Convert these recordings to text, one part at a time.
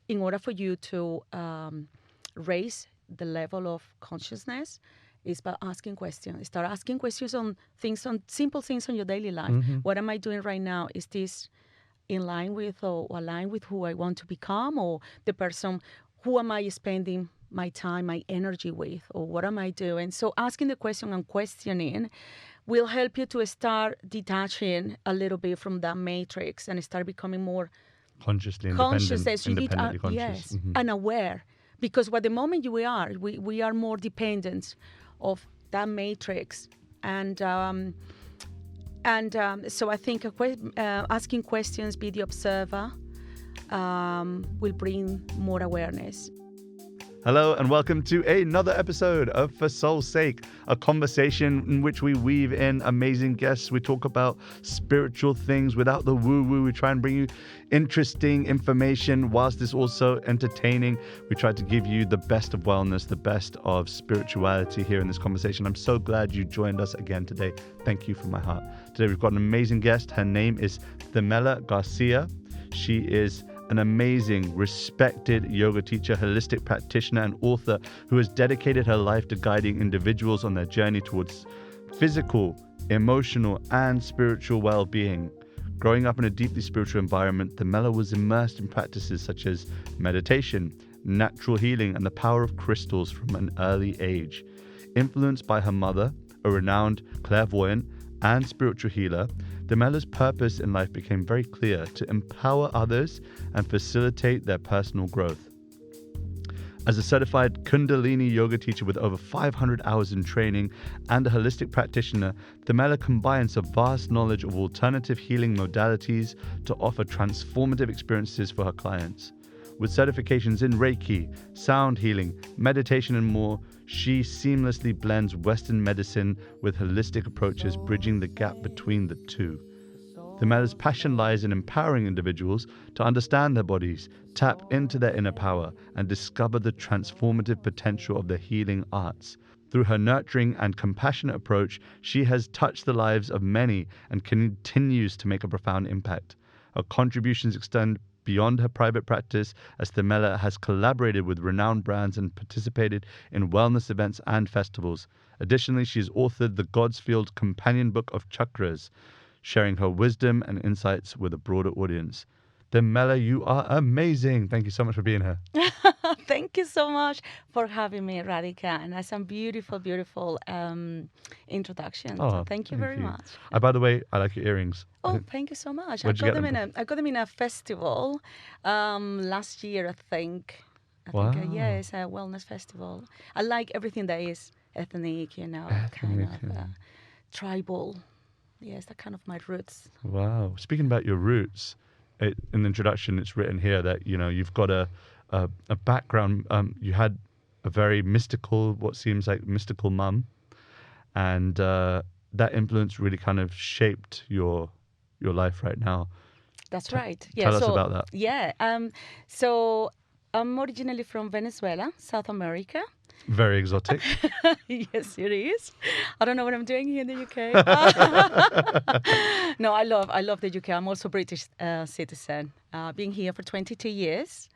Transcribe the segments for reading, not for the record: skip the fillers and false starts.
in order for you to raise the level of consciousness is by asking questions. Start asking questions on things, on simple things on your daily life. What am I doing right now? Is this in line with or aligned with who I want to become, or the person? Who am I spending my time, my energy with, or what am I doing? So asking the question and questioning will help you to start detaching a little bit from that matrix and start becoming more Consciously conscious. independent, independently conscious. Yes, and aware. Because what the moment we are more dependent of that matrix. And so I think asking questions, be the observer, will bring more awareness. Hello and welcome to another episode of For Soul's Sake, a conversation in which we weave in amazing guests. We talk about spiritual things without the woo-woo. We try and bring you interesting information whilst it's also entertaining. We try to give you the best of wellness, the best of spirituality here in this conversation. I'm so glad you joined us again today. Thank you from my heart. Today we've got an amazing guest. Her name is Thimela Garcia. She is an amazing, respected yoga teacher, holistic practitioner, and author who has dedicated her life to guiding individuals on their journey towards physical, emotional, and spiritual well-being. Growing up in a deeply spiritual environment, Thimela was immersed in practices such as meditation, natural healing, and the power of crystals from an early age. Influenced by her mother, a renowned clairvoyant and spiritual healer, Thimela's purpose in life became very clear: to empower others and facilitate their personal growth. As a certified Kundalini yoga teacher with over 500 hours in training and a holistic practitioner, Thimela combines a vast knowledge of alternative healing modalities to offer transformative experiences for her clients. With certifications in Reiki, sound healing, meditation, and more, she seamlessly blends Western medicine with holistic approaches, bridging the gap between the two. Thimela's passion lies in empowering individuals to understand their bodies, tap into their inner power, and discover the transformative potential of the healing arts. Through her nurturing and compassionate approach, she has touched the lives of many and continues to make a profound impact. Her contributions extend beyond her private practice, as Thimela has collaborated with renowned brands and participated in wellness events and festivals. Additionally, she has authored the God's Field Companion Book of Chakras, sharing her wisdom and insights with a broader audience. Thimela, you are amazing. Thank you so much for being here. Thank you so much for having me, Radhika. And that's some beautiful, beautiful introduction. So thank you very much. By the way, I like your earrings. Oh, thank you so much. I Where'd you get them I got them in a festival last year, I think. Wow. Yeah, it's a wellness festival. I like everything that is ethnic, kind of tribal. Yes, that kind of my roots. Wow. Speaking about your roots, in the introduction, it's written here that, you've got a background. You had a very mystical, what seems like mystical mum, and that influence really kind of shaped your life right now. That's right. Yeah. Tell us about that. Yeah. So I'm originally from Venezuela, South America. Very exotic. Yes, it is. I don't know what I'm doing here in the UK. No, I love the UK. I'm also British citizen. Been here for 22 years.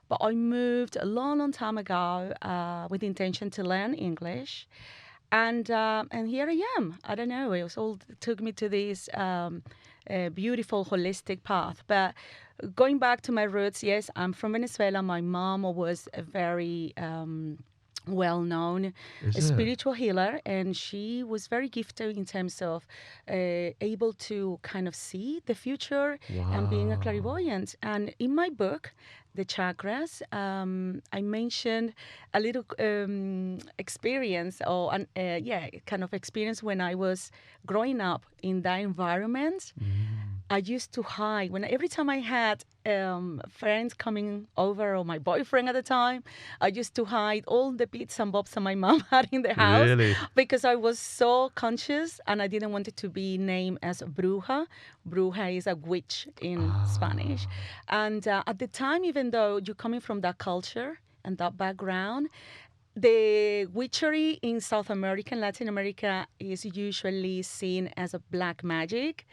But I moved a long, long time ago with the intention to learn English. And here I am. I don't know. It all took me to this beautiful, holistic path. But going back to my roots, yes, I'm from Venezuela. My mom was a very well-known spiritual healer, and she was very gifted in terms of able to kind of see the future and being a clairvoyant. And in my book, The Chakras, I mentioned a little experience, or kind of experience when I was growing up in that environment. I used to hide every time I had friends coming over, or my boyfriend at the time. I used to hide all the bits and bobs that my mom had in the house, Really? because I was so conscious, and I didn't want it to be named as bruja. Bruja is a witch in Spanish, and at the time, even though you're coming from that culture and that background, The witchery in South America and Latin America is usually seen as a black magic,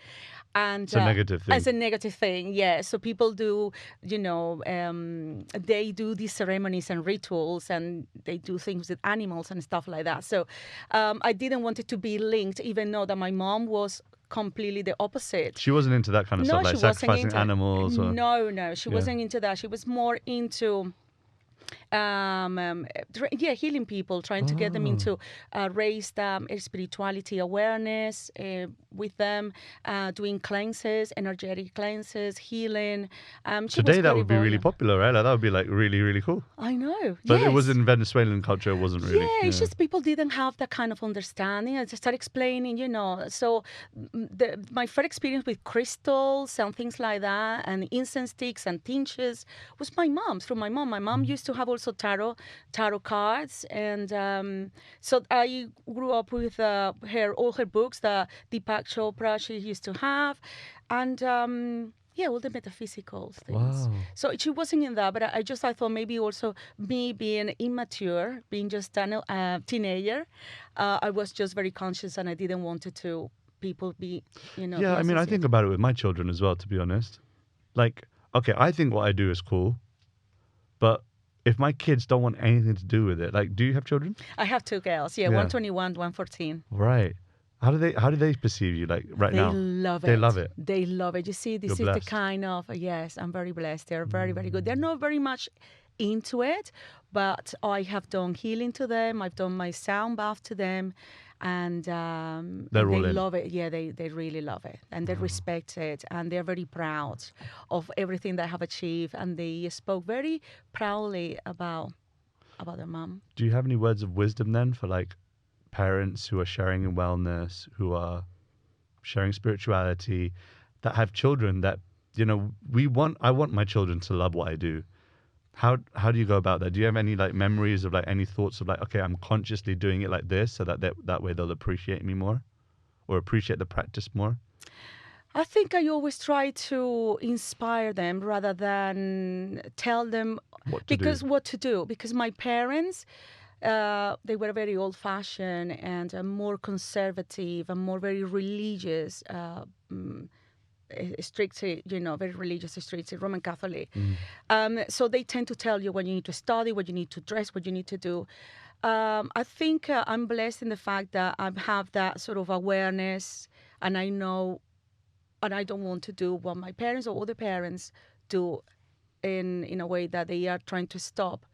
and It's a negative thing. as a negative thing. Yeah, so people do, they do these ceremonies and rituals, and they do things with animals and stuff like that. So I didn't want it to be linked, even though that my mom was completely the opposite. She wasn't into that kind of No, stuff, like she wasn't sacrificing into animals or No, she Yeah. wasn't into that. She was more into healing people, trying to get them into raised spirituality awareness with them, doing cleanses, energetic cleanses, healing. She was Today that would be really clairvoyant. popular, right? Like that would be like really, really cool. I know. But yes. it was in Venezuelan culture, it wasn't really. Yeah, it's just people didn't have that kind of understanding. I just started explaining, So my first experience with crystals and things like that, and incense sticks and tinctures, was my mom. Through my mom. My mom used to have also tarot cards, and so I grew up with all her books, the Deepak Chopra she used to have, and. All the metaphysical things. Wow. So she wasn't in that, but I thought maybe also me being immature, being just a teenager, I was just very conscious, and I didn't want it to people be, Yeah, be I mean, I associated. think about it with my children as well, to be honest. Like, okay, I think what I do is cool, but if my kids don't want anything to do with it, like, do you have children? I have two girls, Yeah. 121, 114. Right. How do they perceive you like right They now? love it. They love it. They love it. You see, this You're is the blessed. kind of, yes, I'm very blessed. They're very, very good. They're not very much into it, but I have done healing to them. I've done my sound bath to them, and They're they all in. love it. Yeah, they really love it, and they respect it, and they're very proud of everything they have achieved, and they spoke very proudly about their mom. Do you have any words of wisdom then for like parents who are sharing in wellness, who are sharing spirituality, that have children that, I want my children to love what I do. How do you go about that? Do you have any like memories of like any thoughts of like, okay, I'm consciously doing it like this so that way they'll appreciate me more or appreciate the practice more? I think I always try to inspire them rather than tell them What to do. Because my parents, they were very old-fashioned and more conservative and more very religious, strict, very religious, strict, Roman Catholic. So they tend to tell you what you need to study, what you need to dress, what you need to do. I think I'm blessed in the fact that I have that sort of awareness, and I know, and I don't want to do what my parents or other parents do in a way that they are trying to stop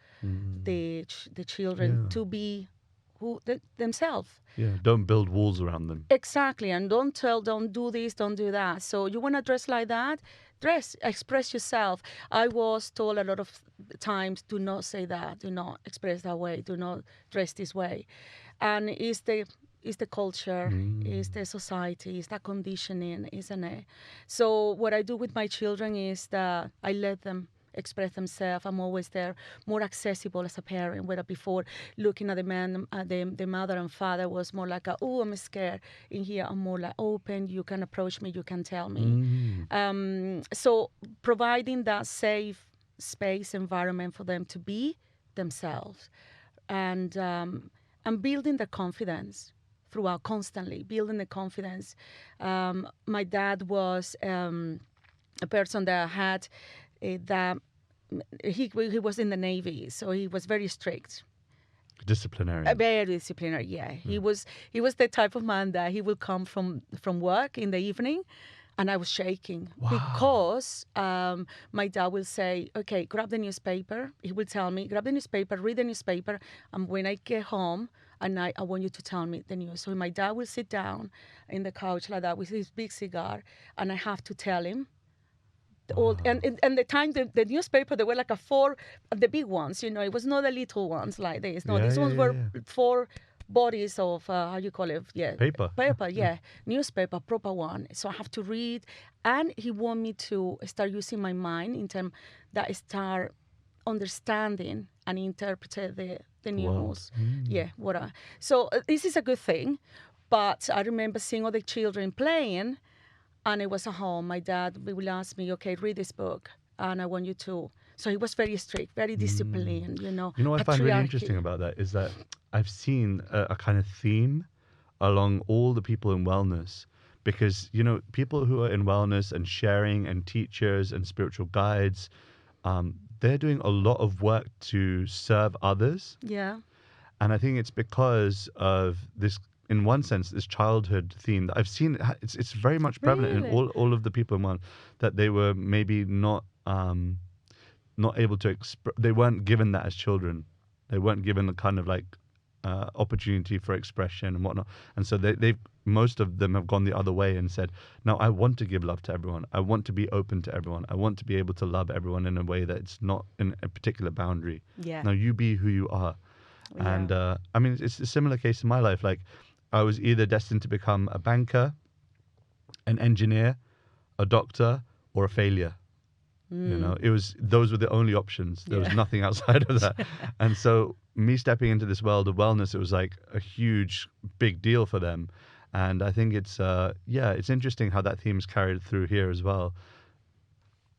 the children to be themselves. Yeah, don't build walls around them. Exactly, and don't do this, don't do that. So you want to dress like that? Dress, express yourself. I was told a lot of times, do not say that, do not express that way, do not dress this way. And it's the culture, it's the society, it's the conditioning, isn't it? So what I do with my children is that I let them express themselves. I'm always there, more accessible as a parent, whether before looking at the man, the mother and father was more like, oh, I'm scared. In here, I'm more like open. You can approach me, you can tell me. So providing that safe space environment for them to be themselves, and building the confidence throughout, constantly building the confidence. My dad was a person that had that he was in the Navy, so he was very strict. Disciplinarian. Very disciplinary, yeah. He was the type of man that he would come from work in the evening, and I was shaking because my dad will say, okay, grab the newspaper. He will tell me, grab the newspaper, read the newspaper, and when I get home at night, I want you to tell me the news. So my dad will sit down in the couch like that with his big cigar, and I have to tell him and the time the newspaper, they were like four, the big ones, it was not the little ones like this. No, these ones were 4 bodies of how you call it? Yeah, Paper, yeah, newspaper, proper one. So I have to read, and he want me to start using my mind in terms that I start understanding and interpret the news. Yeah, so this is a good thing, but I remember seeing other children playing. And it was at home. My dad will ask me, okay, read this book. And I want you to So he was very strict, very disciplined, You know what I find really interesting patriarchy. about that is that I've seen a kind of theme along all the people in wellness. Because, you know, people who are in wellness and sharing and teachers and spiritual guides, they're doing a lot of work to serve others. Yeah. And I think it's because of this, in one sense, this childhood theme that I've seen. It's very much prevalent in Really? all of the people in one, that they were maybe not able to they weren't given that as children. They weren't given the kind of like opportunity for expression and whatnot. And so they've most of them have gone the other way and said, no, I want to give love to everyone. I want to be open to everyone. I want to be able to love everyone in a way that it's not in a particular boundary. Yeah. Now you be who you are. And I mean, it's a similar case in my life. Like, I was either destined to become a banker, an engineer, a doctor, or a failure. You know, those were the only options. There was nothing outside of that. And so me stepping into this world of wellness, it was like a huge, big deal for them. And I think it's interesting how that theme is carried through here as well.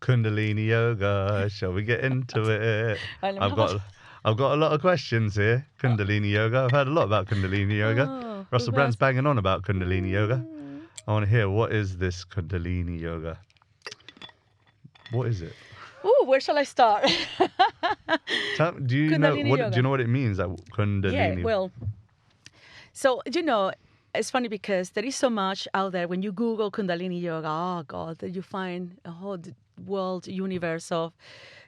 Kundalini yoga, shall we get into it? I've got a lot of questions here. Kundalini yoga. I've heard a lot about Kundalini yoga. Russell Brand's banging on about Kundalini yoga. I want to hear, what is this Kundalini yoga? What is it? Ooh, where shall I start? Do you know what it means? That Kundalini. Yeah, well, so it's funny because there is so much out there. When you Google Kundalini yoga, oh God, that you find a whole world universe of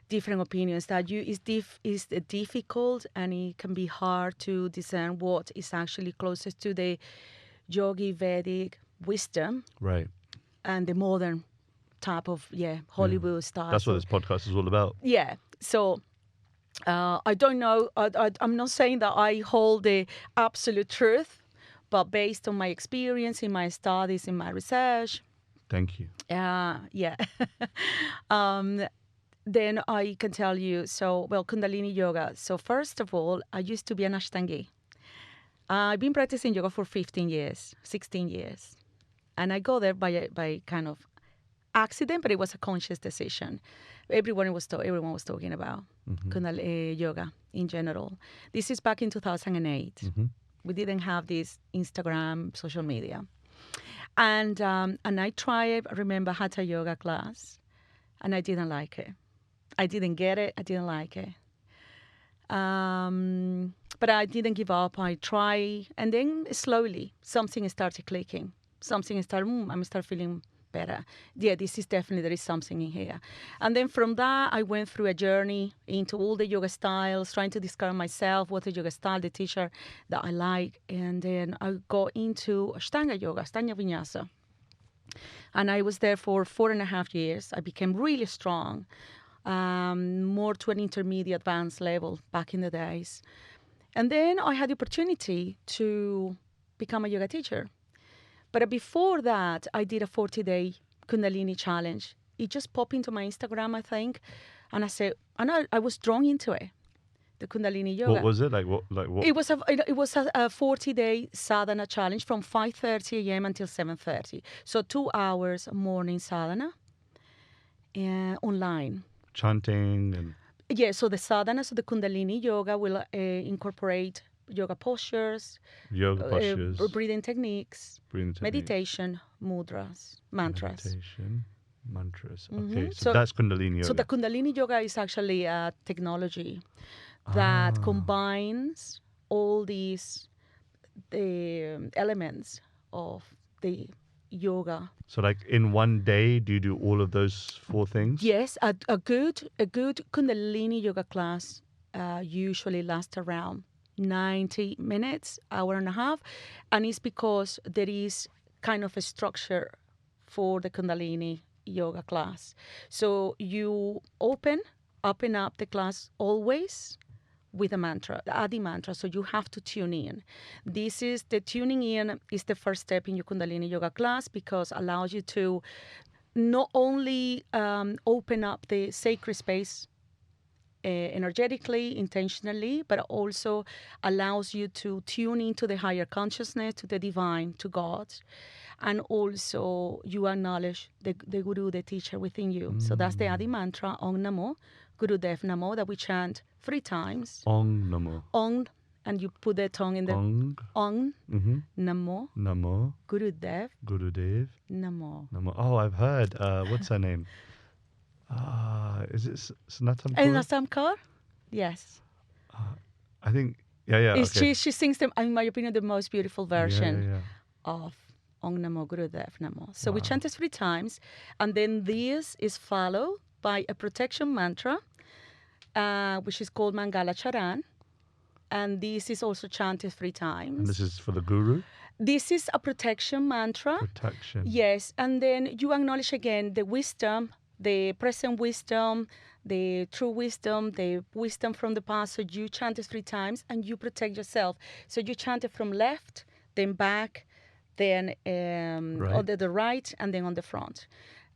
different opinions that is difficult, and it can be hard to discern what is actually closest to the yogi Vedic wisdom, right, and the modern type of Hollywood style. That's what this podcast is all about. Yeah. So I don't know. I'm not saying that I hold the absolute truth, but based on my experience, in my studies, in my research. Thank you. Yeah. Then I can tell you. So, Kundalini yoga. So first of all, I used to be an Ashtangi. I've been practicing yoga for 16 years. And I go there by kind of accident, but it was a conscious decision. Everyone was talking about Kundalini yoga in general. This is back in 2008. We didn't have this Instagram, social media. And I tried, I remember, Hatha yoga class, and I didn't like it. I didn't get it. I didn't like it. But I didn't give up. I tried, and then slowly something started clicking. Something started, I start feeling better. Yeah, there is something in here. And then from that, I went through a journey into all the yoga styles, trying to discover myself, what the yoga style, the teacher that I like. And then I got into Ashtanga yoga, Ashtanga Vinyasa. And I was there for 4.5 years. I became really strong, more to an intermediate advanced level back in the days. And then I had the opportunity to become a yoga teacher. But before that, I did a 40-day Kundalini challenge. It just popped into my Instagram, I think. And I said, I was drawn into it, the Kundalini yoga. What was it? Like what? It was a 40-day sadhana challenge from 5:30 a.m. until 7:30. So 2 hours morning sadhana online. Chanting and... Yeah, so the sadhana, so the Kundalini yoga will incorporate yoga postures, breathing techniques, meditation, mudras, mantras. Meditation, mantras. Okay, so that's Kundalini yoga. So the Kundalini yoga is actually a technology that combines all these elements of the yoga. So like in one day, do you do all of those 4 things? Yes, a good Kundalini yoga class usually lasts around 90 minutes, hour and a half. And it's because there is kind of a structure for the Kundalini yoga class. So you open up the class always with a mantra, the Adi mantra. So you have to tune in. The tuning in is the first step in your Kundalini yoga class, because it allows you to not only open up the sacred space energetically, intentionally, but also allows you to tune into the higher consciousness, to the divine, to God. And also you acknowledge the guru, the teacher within you. So that's the Adi mantra, Om Namo Gurudev Namo, that we chant 3 times. Ong Namo. Ong, and you put the tongue in the Ong, Namo, Namo. Gurudev Gurudev. Namo. Namo. Oh, I've heard. What's her name? Is it Sanatam And Kaur? Assam Kaur? Yes. I think. Yeah. Okay. She sings them, in my opinion, the most beautiful version Yeah. of Ong Namo Gurudev Namo. So we chant it 3 times, and then this is followed by a protection mantra, which is called Mangala Charan, and this is also chanted 3 times. And this is for the guru? This is a protection mantra. Protection. Yes, and then you acknowledge again the wisdom, the present wisdom, the true wisdom, the wisdom from the past. So you chant it 3 times and you protect yourself. So you chant it from left, then back, then on the right, and then on the front.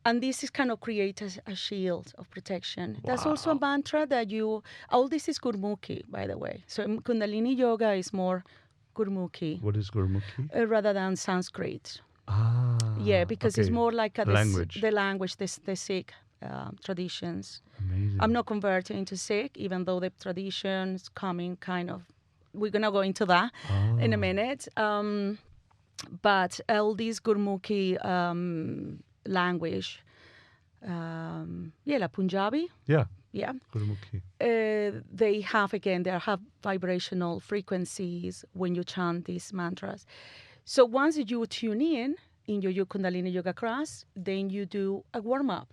And this is kind of create a shield of protection. Wow. That's also a mantra that all this is Gurmukhi, by the way. So Kundalini Yoga is more Gurmukhi. What is Gurmukhi? Rather than Sanskrit. Ah. Yeah, because it's more like the language. The language, the Sikh traditions. Amazing. I'm not converting into Sikh, even though the traditions coming kind of. We're gonna go into that in a minute. But all these Gurmukhi language, la Punjabi. Yeah. Yeah. Gurmukhi. They have vibrational frequencies when you chant these mantras. So once you tune in your Kundalini Yoga class, then you do a warm-up.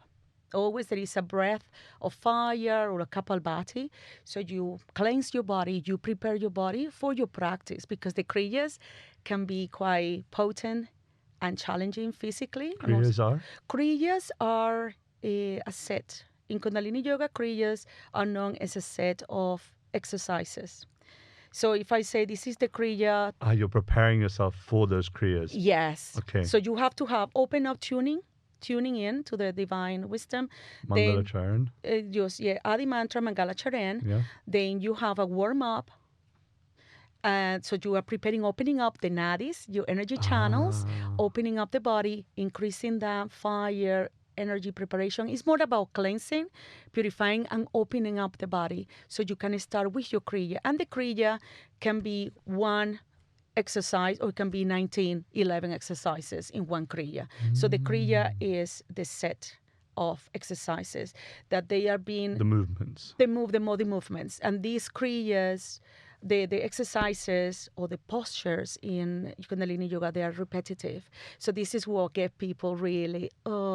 Always there is a breath of fire or a Kapalbhati. So you cleanse your body, you prepare your body for your practice, because the Kriyas can be quite potent and challenging physically. Kriyas are a set. In Kundalini Yoga, Kriyas are known as a set of exercises. So if I say this is the Kriya... you're preparing yourself for those Kriyas. Yes. Okay. So you have to have open up tuning in to the divine wisdom. Mangala Charan. Adi Mantra, Mangala Charan. Yeah. Then you have a warm-up. So you are preparing, opening up the nadis, your energy channels, opening up the body, increasing the fire, energy preparation. It's more about cleansing, purifying, and opening up the body. So you can start with your Kriya. And the Kriya can be one exercise, or it can be 11 exercises in one Kriya. So the Kriya is the set of exercises that they are being... The movements. The movements. And these Kriyas... The exercises or the postures in Kundalini Yoga, they are repetitive. So this is what get people really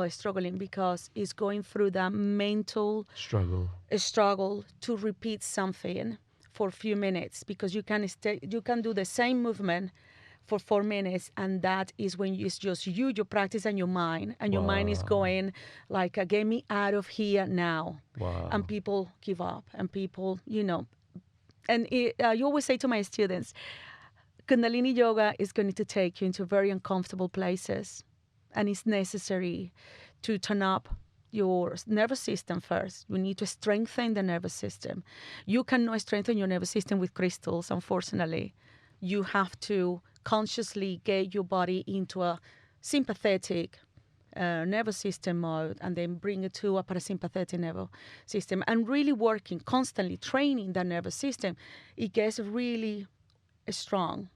struggling, because it's going through that mental struggle to repeat something for a few minutes, because you can do the same movement for 4 minutes, and that is when it's just your practice and your mind, and your mind is going like, get me out of here now. Wow. And people give up, and people, And you always say to my students, Kundalini Yoga is going to take you into very uncomfortable places. And it's necessary to turn up your nervous system first. You need to strengthen the nervous system. You cannot strengthen your nervous system with crystals, unfortunately. You have to consciously get your body into a sympathetic nervous system mode, and then bring it to a parasympathetic nervous system, and really working, constantly training the nervous system. It gets really strong.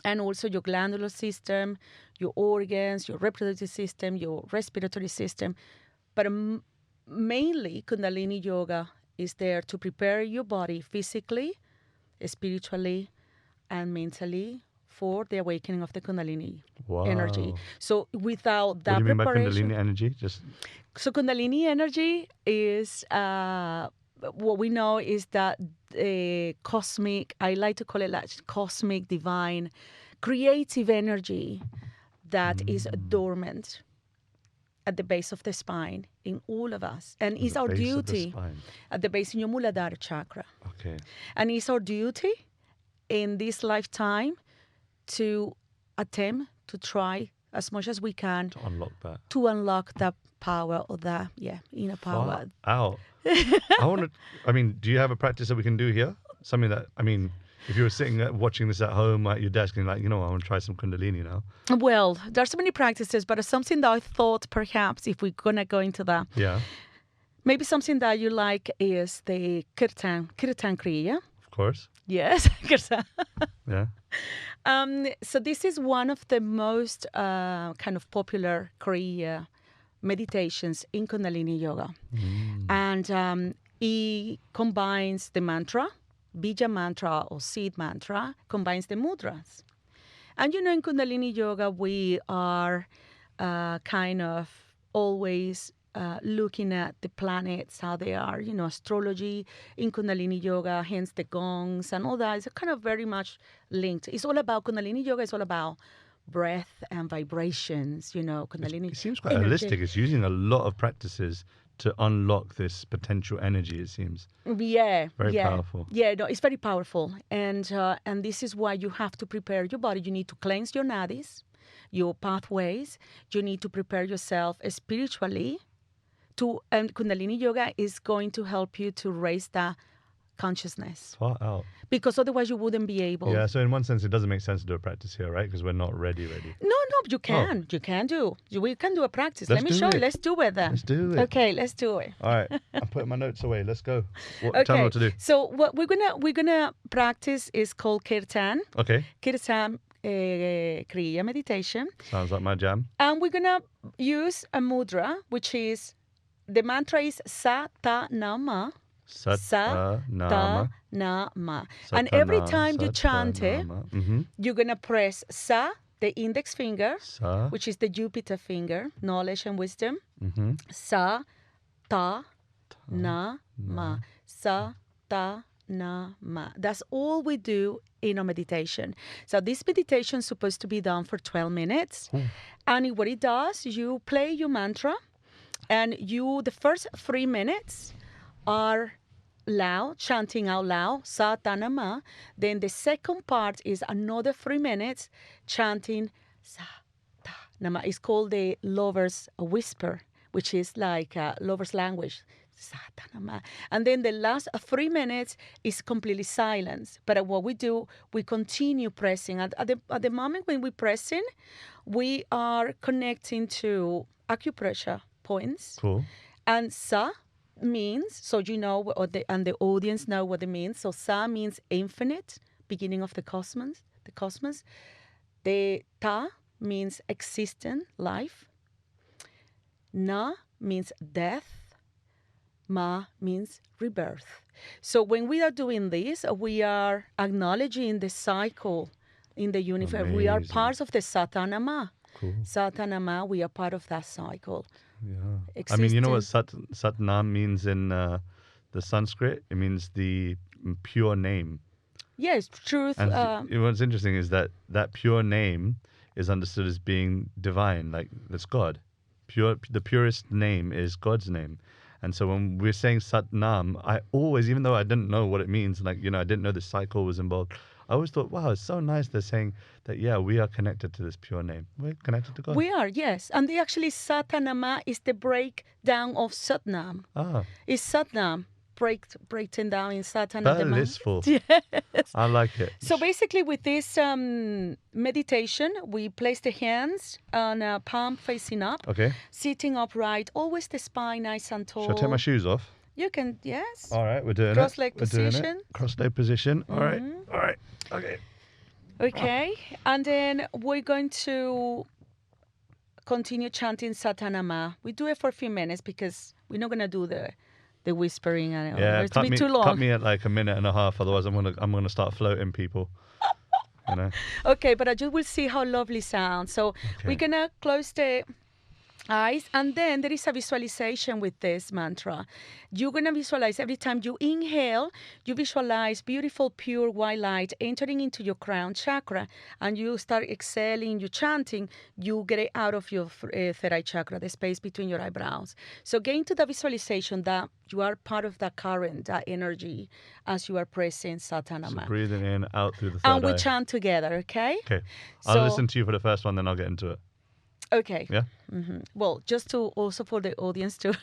And also your glandular system, your organs, your reproductive system, your respiratory system. But mainly Kundalini Yoga is there to prepare your body physically, spiritually, and mentally for the awakening of the Kundalini energy. So without that preparation... What do you mean by Kundalini energy? So Kundalini energy is, what we know is that cosmic, I like to call it like cosmic, divine, creative energy that is dormant at the base of the spine in all of us. And it's our duty at the base in your Muladhara chakra. Okay. And it's our duty in this lifetime to attempt to try as much as we can to unlock that power, or that inner power. Wow. Do you have a practice that we can do here? Something that, if you were sitting watching this at home at your desk and I want to try some Kundalini now. Well, there's so many practices, but it's something that I thought perhaps if we're going to go into that. Yeah. Maybe something that you like is the kirtan kriya. Of course. Yes, kirtan. Yeah. So this is one of the most kind of popular kriya meditations in Kundalini Yoga. And it combines the mantra, bija mantra or seed mantra, combines the mudras. And in Kundalini Yoga, we are kind of always looking at the planets, how they are, astrology in Kundalini Yoga, hence the gongs and all that. It's kind of very much linked. It's all about Kundalini Yoga. It's all about breath and vibrations, Kundalini. It seems quite holistic. It's using a lot of practices to unlock this potential energy, it seems. Yeah. Very powerful. Yeah, no, it's very powerful. And this is why you have to prepare your body. You need to cleanse your nadis, your pathways. You need to prepare yourself spiritually and Kundalini Yoga is going to help you to raise that consciousness. Far out. Because otherwise you wouldn't be able. Yeah, so in one sense, it doesn't make sense to do a practice here, right? Because we're not ready. No, you can. You can do. We can do a practice. Let me show you. Let's do it then. Let's do it. Okay, let's do it. All right, I'm putting my notes away. Let's go. Okay. Tell me what to do. So what we're gonna practice is called kirtan. Okay. Kirtan Kriya meditation. Sounds like my jam. And we're gonna use a mudra, which is the mantra is Satanama. Satanama. And every time you chant it, you're going to press Sa, the index finger, which is the Jupiter finger, knowledge and wisdom. Sa, ta, na, ma. Sa, ta, na, ma. That's all we do in a meditation. So this meditation is supposed to be done for 12 minutes. And what it does, you play your mantra. And the first 3 minutes are loud, chanting out loud, Satanama. Then the second part is another 3 minutes chanting Satanama. It's called the lover's whisper, which is like lover's language. Satanama. And then the last 3 minutes is completely silence. But what we do, we continue pressing. At the moment when we're pressing, we are connecting to acupressure points. Cool. And Sa means, so and the audience know what it means. So Sa means infinite, beginning of the cosmos. The Ta means existent, life. Na means death. Ma means rebirth. So when we are doing this, we are acknowledging the cycle in the universe. Amazing. We are parts of the Satanama. Cool. Satanama, we are part of that cycle. Yeah. I mean, you know what Satnam means in the Sanskrit? It means the pure name. Yes, truth. And what's interesting is that pure name is understood as being divine, like that's God. The purest name is God's name. And so when we're saying Satnam, I always, even though I didn't know what it means, I didn't know the cycle was involved, I always thought, wow, it's so nice they're saying that, yeah, we are connected to this pure name. We're connected to God. We are, yes. And Satanama is the breakdown of Satnam. It's Satnam breaking down in Satanama. Blissful. Yes. I like it. So basically with this meditation, we place the hands on a palm facing up. Okay. Sitting upright, always the spine nice and tall. Should I take my shoes off? You can, yes. All right, we're doing Cross leg position. Cross leg position. All right. All right. Okay. Okay. And then we're going to continue chanting Satanama. We do it for a few minutes because we're not going to do the whispering. It's to be too long. Cut me at like a minute and a half. Otherwise, I'm gonna start floating people. Okay, but you will see how lovely sounds. So we're going to close the eyes, and then there is a visualization with this mantra. You're going to visualize every time you inhale, you visualize beautiful pure white light entering into your crown chakra, and you start exhaling, you chanting, you get it out of your third eye chakra, the space between your eyebrows. So get into the visualization that you are part of that current, that energy, as you are pressing Satanama. So breathing in, out through the third eye. And we chant together, okay? Okay. I'll listen to you for the first one, then I'll get into it. Okay. Yeah. Mm-hmm. Well, just to also for the audience to,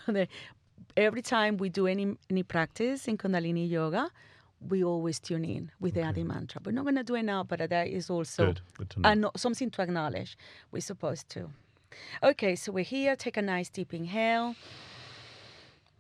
every time we do any practice in Kundalini Yoga, we always tune in with the Adi mantra. We're not going to do it now, but that is also good to know. Something to acknowledge. We're supposed to. Okay, so we're here. Take a nice deep inhale.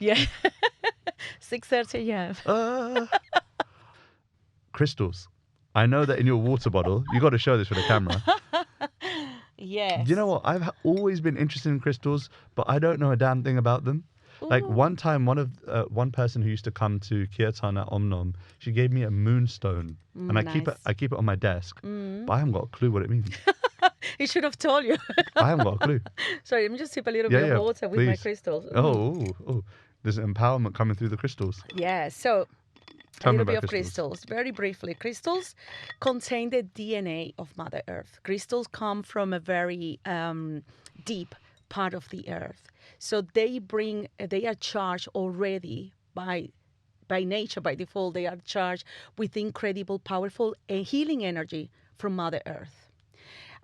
Yeah. 6:30 a.m. Crystals. I know that in your water bottle, you got to show this for the camera. Yes. Do you know what? I've always been interested in crystals, but I don't know a damn thing about them. Like Ooh. one time, one person who used to come to Kirtan at Omnom, she gave me a moonstone, and I keep it on my desk, but I haven't got a clue what it means. He should have told you. I haven't got a clue. Sorry, let me just sip a little bit of water with my please. crystals. Oh, there's empowerment coming through the crystals. Yeah, so Tell a me little bit about of crystals. Very briefly, crystals contain the DNA of Mother Earth. Crystals come from a very deep part of the earth. So they are charged already by nature, by default. They are charged with incredible, powerful healing energy from Mother Earth.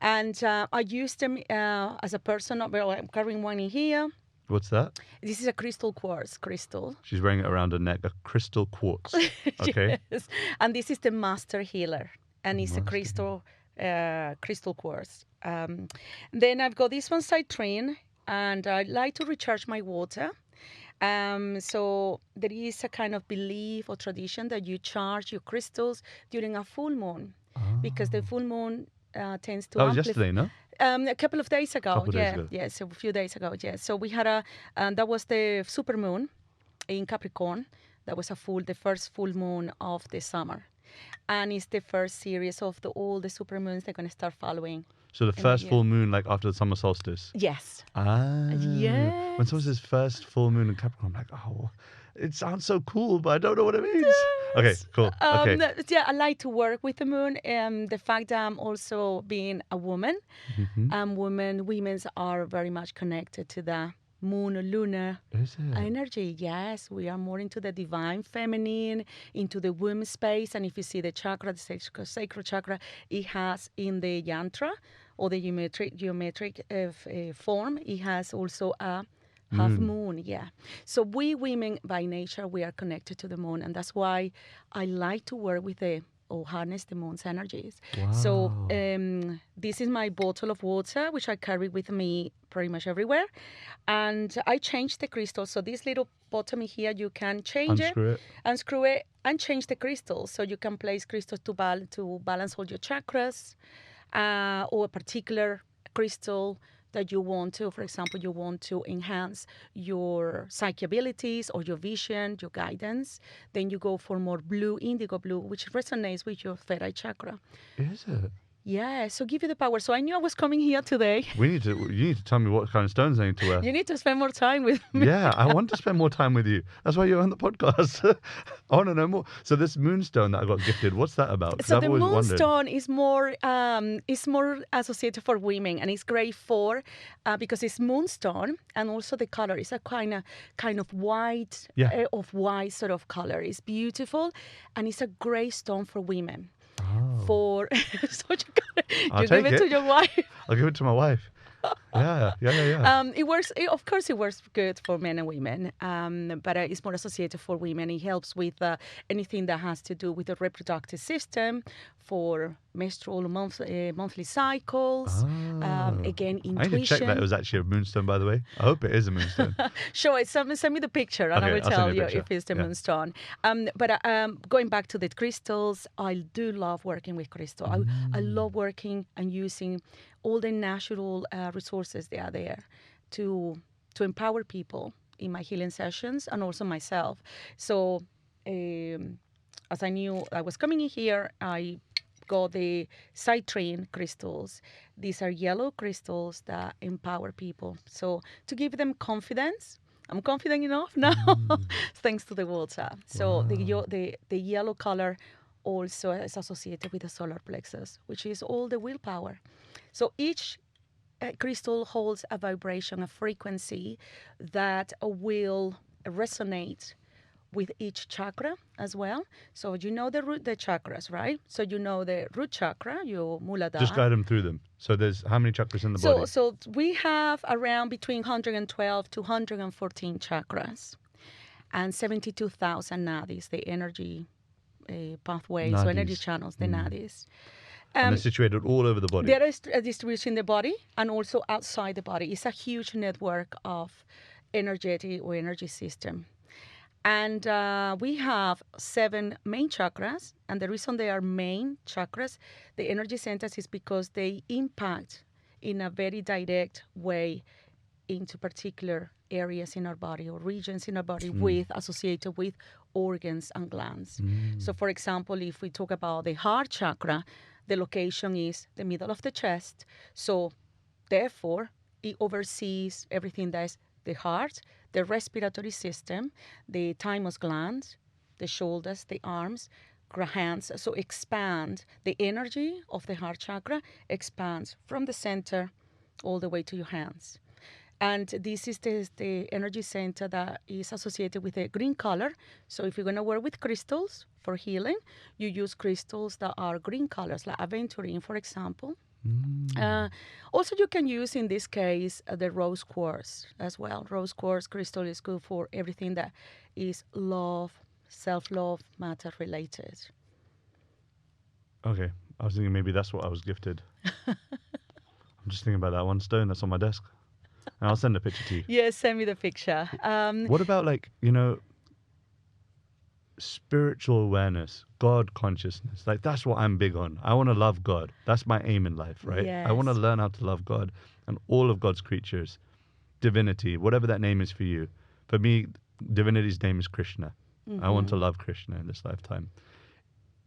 And I use them as a person. Well, I'm carrying one in here. What's that? This is a crystal quartz crystal. She's wearing it around her neck, a crystal quartz. Okay. Yes. And this is the master healer. And it's a crystal quartz. Then I've got this one citrine, and I like to recharge my water. So there is a kind of belief or tradition that you charge your crystals during a full moon, because the full moon tends to That was yesterday, no? a couple of days ago. Yes, a few days ago. Yeah. So we had that was the super moon in Capricorn. That was the first full moon of the summer, and it's the first series of all the super moons they're going to start following. So the first full moon, like after the summer solstice. Yes. Yes. When someone says first full moon in Capricorn, I'm like, oh, it sounds so cool, but I don't know what it means. Yes. Okay, cool. Okay. Yeah, I like to work with the moon. The fact that I'm also being a woman, women are very much connected to the moon or lunar energy. Yes, we are more into the divine feminine, into the womb space. And if you see the chakra, the sacral chakra, it has in the yantra or the geometric form, it has also a half moon. Yeah. So we women by nature, we are connected to the moon. And that's why I like to work with harness the moon's energies. Wow. So this is my bottle of water, which I carry with me pretty much everywhere. And I change the crystals. So this little bottom here, you can change unscrew it, and change the crystals. So you can place crystals to balance all your chakras, or a particular crystal that you want to, for example, you want to enhance your psychic abilities or your vision, your guidance, then you go for more blue, indigo blue, which resonates with your third eye chakra. Is it? Yeah, so give you the power. So I knew I was coming here today. You need to tell me what kind of stones I need to wear. You need to spend more time with me. Yeah, I want to spend more time with you. That's why you're on the podcast. I want to know more. So this moonstone that I got gifted, what's that about? So the moonstone is more associated for women, and it's great for because it's moonstone, and also the color is a kind of white, off-white sort of color. It's beautiful, and it's a great stone for women. So you give it to your wife. I'll give it to my wife. Yeah. It works. Of course, it works good for men and women, but it's more associated for women. It helps with anything that has to do with the reproductive system, for menstrual monthly cycles. Again, intuition. I need to check that it was actually a moonstone, by the way. I hope it is a moonstone. Sure, send me the picture, and I will tell you if it's the moonstone. But going back to the crystals, I do love working with crystal. I love working and using all the natural resources that are there to empower people in my healing sessions, and also myself. So as I knew I was coming in here, I got the citrine crystals. These are yellow crystals that empower people. So to give them confidence, I'm confident enough now, thanks to the water. So the yellow color also is associated with the solar plexus, which is all the willpower. So each crystal holds a vibration, a frequency that will resonate with each chakra as well. So you know the chakras, right? So you know the root chakra, your Muladhara. Just guide them through them. So there's how many chakras in the body? So we have around between 112 to 114 chakras, and 72,000 nadis, the energy pathways, so energy channels, the nadis. And they're situated all over the body. There is a distribution in the body and also outside the body. It's a huge network of energetic or energy system. And we have 7 main chakras. And the reason they are main chakras, the energy centers, is because they impact in a very direct way into particular areas in our body or regions in our body associated with organs and glands. So, for example, if we talk about the heart chakra, the location is the middle of the chest. So, therefore, it oversees everything that is the heart, the respiratory system, the thymus gland, the shoulders, the arms, hands. So expand the energy of the heart chakra, expands from the center all the way to your hands. And this is the energy center that is associated with a green color. So if you're going to work with crystals for healing, you use crystals that are green colors, like aventurine, for example. Also, you can use, in this case, the rose quartz as well. Rose quartz crystal is good for everything that is love, self-love, matter related. Okay. I was thinking maybe that's what I was gifted. I'm just thinking about that one stone that's on my desk. And I'll send a picture to you. Yes, send me the picture. What about, like, you know, spiritual awareness, God consciousness? Like, that's what I'm big on. I want to love God. That's my aim in life, right? Yes. I want to learn how to love God and all of God's creatures, divinity, whatever that name is for you. For me, divinity's name is Krishna. I want to love Krishna in this lifetime.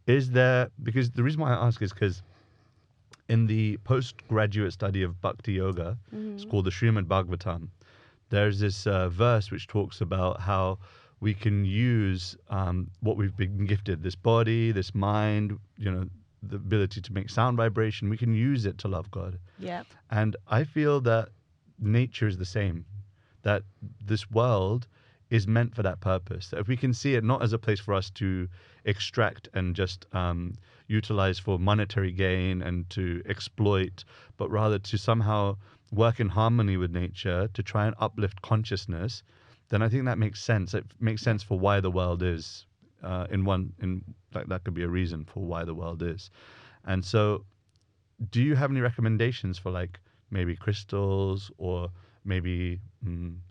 Is there, because the reason why I ask is because in the postgraduate study of Bhakti Yoga, it's called the Srimad Bhagavatam, there's this verse which talks about how we can use what we've been gifted, this body, this mind, you know, the ability to make sound vibration. We can use it to love God. Yeah. And I feel that nature is the same, that this world is meant for that purpose. That if we can see it not as a place for us to extract and just utilize for monetary gain and to exploit, but rather to somehow work in harmony with nature to try and uplift consciousness, then I think that makes sense. It makes sense for why the world is that could be a reason for why the world is. And so, do you have any recommendations for, like, maybe crystals or maybe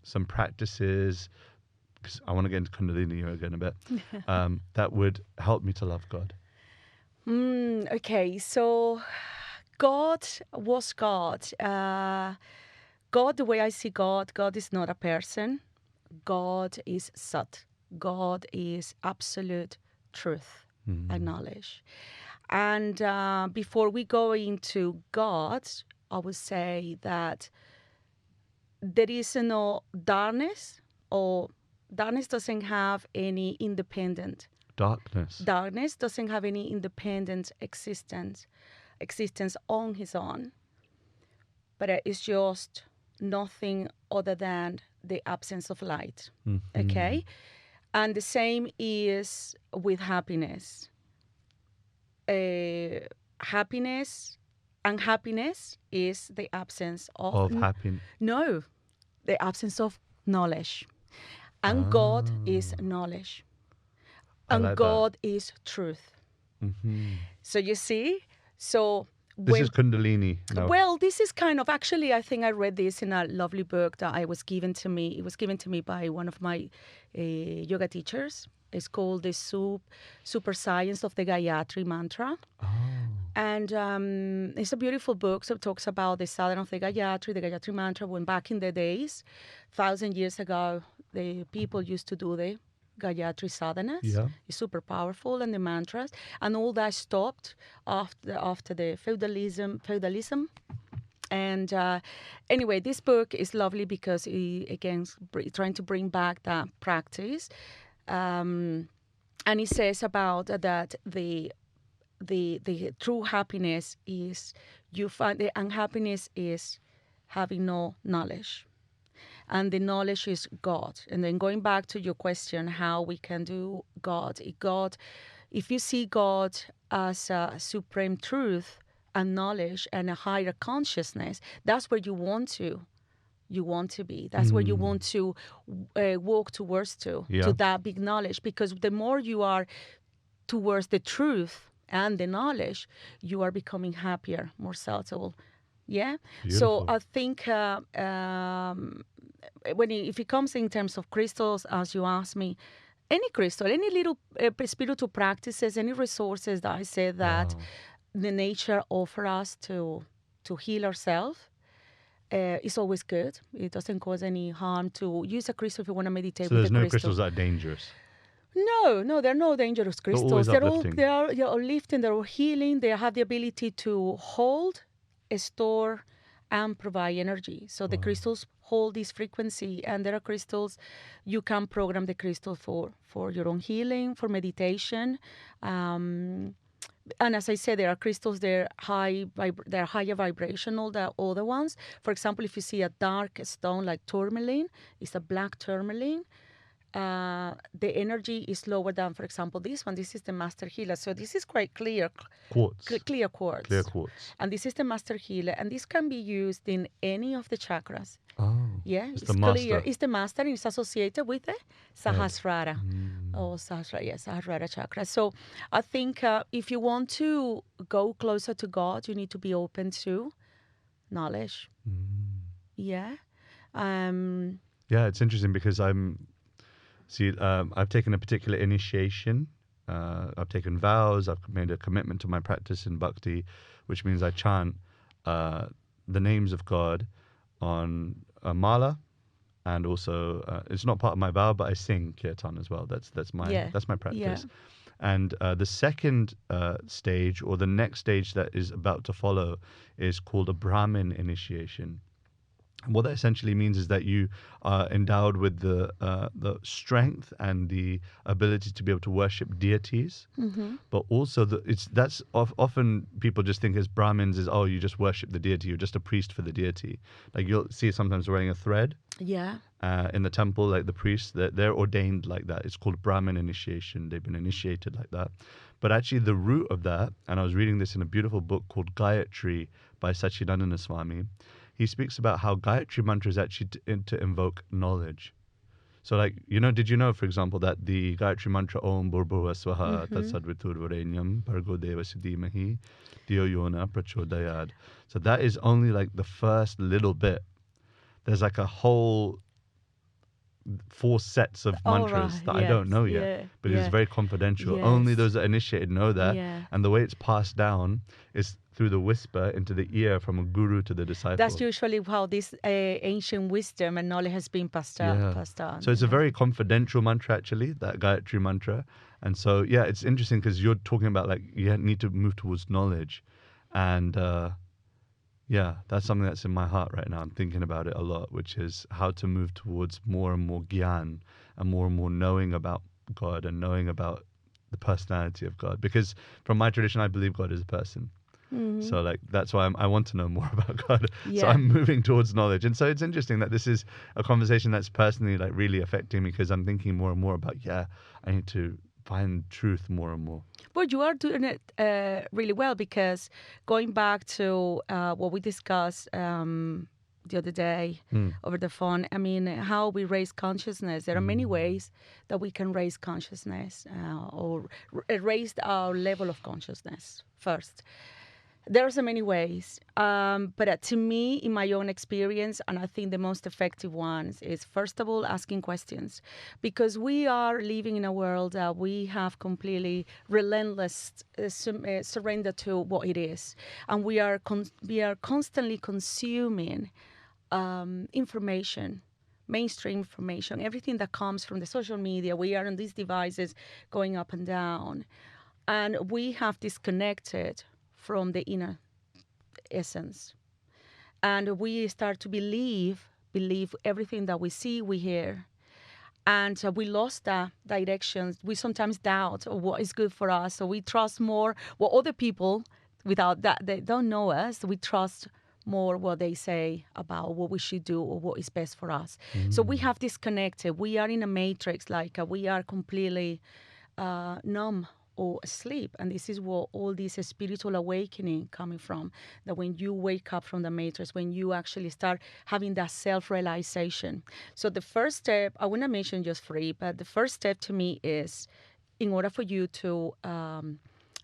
some practices? Because I want to get into Kundalini yoga in a bit. That would help me to love God. Okay, so God was God. God, the way I see God, God is not a person. God is Sat. God is absolute truth and knowledge. And before we go into God, I would say that there is no darkness, or darkness doesn't have any independent. Darkness doesn't have any independent existence on his own. But it's just nothing other than the absence of light. Okay? And the same is with happiness. Happiness is the absence of happiness. No, the absence of knowledge. And God is knowledge. And like God is truth. So you see? So this is Kundalini. No. Well, this is kind of, actually, I think I read this in a lovely book that was given to me. It was given to me by one of my yoga teachers. It's called The Super Science of the Gayatri Mantra. And it's a beautiful book. So it talks about the sadhana of the Gayatri Mantra, when back in the days, 1,000 years ago, the people used to do the Gayatri sadhanas. Yeah. It's super powerful, and the mantras. And all that stopped after the feudalism. And anyway, this book is lovely because it, again, trying to bring back that practice. And it says about that the true happiness is, you find the unhappiness is having no knowledge. And the knowledge is God. And then going back to your question, how we can do God. If you see God as a supreme truth and knowledge and a higher consciousness, that's where you want to be. That's where you want to walk towards to that big knowledge. Because the more you are towards the truth and the knowledge, you are becoming happier, more subtle, Yeah. So Beautiful. I think if it comes in terms of crystals, as you asked me, any crystal, any little spiritual practices, any resources that I say that Wow. the nature offer us to heal ourselves. It's always good. It doesn't cause any harm to use a crystal if you want to meditate So with a there's no crystal. crystals that are dangerous. No, they're no dangerous They're always crystals. uplifting. They are lifting, they're all healing. They have the ability to hold, store, and provide energy. So the Wow. crystals hold this frequency, and there are crystals you can program the crystal for your own healing, for meditation. And as I said, there are crystals. They're they're higher vibrational than other ones. For example, if you see a dark stone like tourmaline, it's a black tourmaline. The energy is lower than, for example, this one. This is the master healer. So this is quite clear, Quartz. clear quartz. Clear quartz. And this is the master healer, and this can be used in any of the chakras. Oh. Yeah, It's it's the clear. master. It's the master, and it's associated with the Sahasrara. Sahasrara chakra. So I think if you want to go closer to God, you need to be open to knowledge. Yeah. Yeah, it's interesting because I've taken a particular initiation. I've taken vows. I've made a commitment to my practice in bhakti, which means I chant the names of God on a mala, and also it's not part of my vow, but I sing kirtan as well. That's my practice. And the second stage, or the next stage that is about to follow, is called a Brahmin initiation. What that essentially means is that you are endowed with the strength and the ability to be able to worship deities, but also often people just think as Brahmins is, oh, you just worship the deity, you're just a priest for the deity. Like you'll see sometimes wearing a thread. Yeah. In the temple, like the priests, they're ordained like that. It's called Brahmin initiation. They've been initiated like that. But actually, the root of that, and I was reading this in a beautiful book called Gayatri by Sachidananda Swami. He speaks about how Gayatri mantra is actually to invoke knowledge. So, like, did you know, for example, that the Gayatri mantra Om Bhurbhuva Swaha Tatsadviturvarenyam Bhargo Deva Siddhimahi Diyo Yona Prachodayad. So that is only like the first little bit. There's like a whole 4 sets of mantras that I don't know yet, but it's very confidential. Yes. Only those that are initiated know that. Yeah. And the way it's passed down is through the whisper into the ear from a guru to the disciple. That's usually how this ancient wisdom and knowledge has been passed on. So it's a very confidential mantra, actually, that Gayatri mantra. And so, yeah, it's interesting because you're talking about like you need to move towards knowledge. And yeah, that's something that's in my heart right now. I'm thinking about it a lot, which is how to move towards more and more gyan and more knowing about God and knowing about the personality of God. Because from my tradition, I believe God is a person. So like that's why I want to know more about God. Yeah. So I'm moving towards knowledge. And so it's interesting that this is a conversation that's personally like really affecting me, because I'm thinking more and more about, I need to find truth more and more. Well, you are doing it really well, because going back to what we discussed the other day over the phone, I mean, how we raise consciousness. There are many ways that we can raise consciousness or raise our level of consciousness first. There are so many ways, but to me, in my own experience, and I think the most effective ones is, first of all, asking questions, because we are living in a world that we have completely relentless surrender to what it is, and we are constantly consuming information, mainstream information, everything that comes from the social media. We are on these devices going up and down, and we have disconnected from the inner essence, and we start to believe everything that we see, we hear, and we lost that direction. We sometimes doubt what is good for us, so we trust more what other people, without that they don't know us, we trust more what they say about what we should do or what is best for us. So we have disconnected. We are in a matrix, like we are completely numb or asleep. And this is what all this spiritual awakening coming from, that when you wake up from the matrix, when you actually start having that self-realization. So the first step, I want to mention just 3, but the first step to me is, in order for you to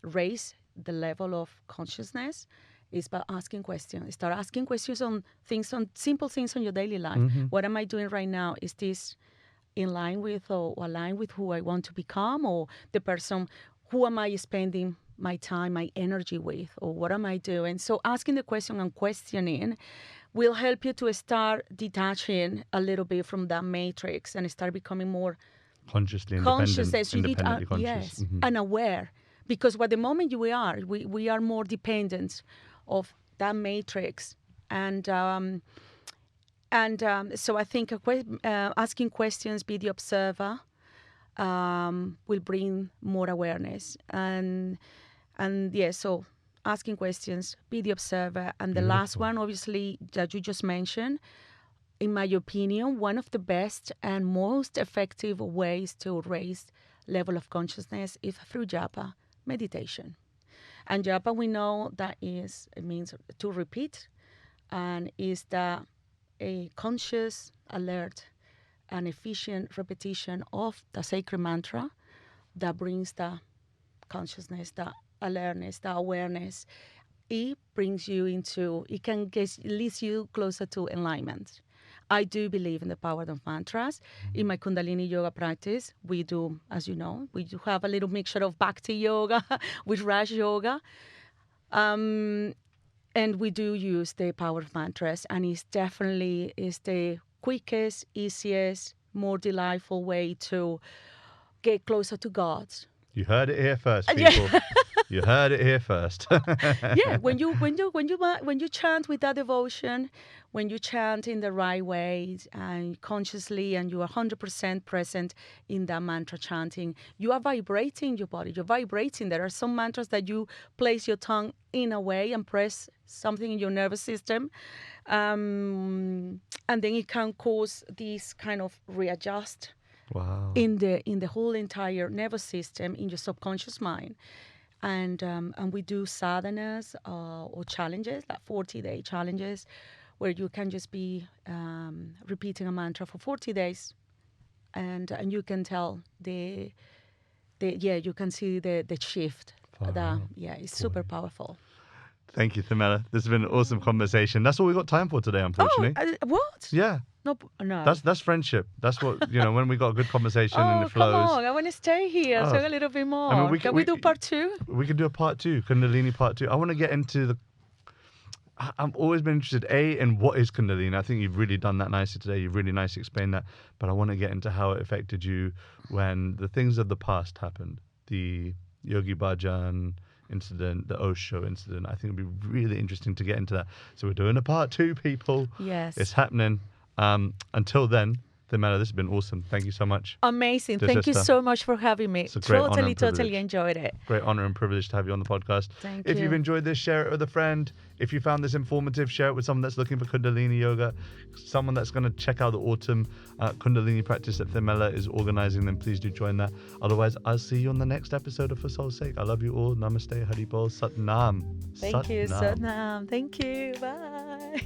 raise the level of consciousness, is by asking questions. Start asking questions on simple things on your daily life. Mm-hmm. What am I doing right now? Is this in line with or aligned with who I want to become, or the person? Who am I spending my time, my energy with, or what am I doing? So asking the question and questioning will help you to start detaching a little bit from that matrix and start becoming more Consciously conscious. independently conscious. Yes, Mm-hmm. and aware. Because at the moment we are more dependent of that matrix. And so I think asking questions, be the observer, will bring more awareness. And yeah, so asking questions, be the observer. And the last one, obviously, that you just mentioned, in my opinion, one of the best and most effective ways to raise level of consciousness is through japa, meditation. And japa, we know that it means to repeat, and is that a conscious, alert, and efficient repetition of the sacred mantra that brings the consciousness, the alertness, the awareness. It brings you into, leads you closer to enlightenment. I do believe in the power of mantras. In my Kundalini yoga practice, we do, as you know, we do have a little mixture of Bhakti yoga with Raj yoga. And we do use the power of mantras, and it's definitely the quickest, easiest, more delightful way to get closer to God. You heard it here first, people. You heard it here first. Yeah, when you chant with that devotion, when you chant in the right way and consciously, and you are 100% present in that mantra chanting, you are vibrating your body. You're vibrating. There are some mantras that you place your tongue in a way and press something in your nervous system, and then it can cause this kind of readjust. Wow. In the whole entire nervous system, in your subconscious mind. And we do sadhanas or challenges, like 40-day challenges, where you can just be repeating a mantra for 40 days, and you can tell you can see the shift. It's super powerful. Thank you, Thimela. This has been an awesome conversation. That's all we got time for today, unfortunately. What? Yeah. No. That's friendship. That's what, when we got a good conversation and it flows. Come on. I want to stay here. Talk a little bit more. I mean, can we do part 2? We can do a part 2, Kundalini part 2. I want to get into I've always been interested, in what is Kundalini. I think you've really done that nicely today. You've really nicely explained that. But I want to get into how it affected you when the things of the past happened. The Yogi Bhajan incident, the Osho incident. I think it'd be really interesting to get into that. So we're doing a part 2, people. Yes. It's happening. Until then, Thimela, this has been awesome. Thank you so much. Amazing. Thank you so much for having me. It's a great honor and privilege. Totally enjoyed it. Great honor and privilege to have you on the podcast. Thank you. If you've enjoyed this, share it with a friend. If you found this informative, share it with someone that's looking for Kundalini yoga, someone that's going to check out the autumn Kundalini practice that Thimela is organizing. Then please do join that. Otherwise, I'll see you on the next episode of For Soul's Sake. I love you all. Namaste, Haribol, Sat Nam. Thank you, Sat Nam. Thank you. Bye.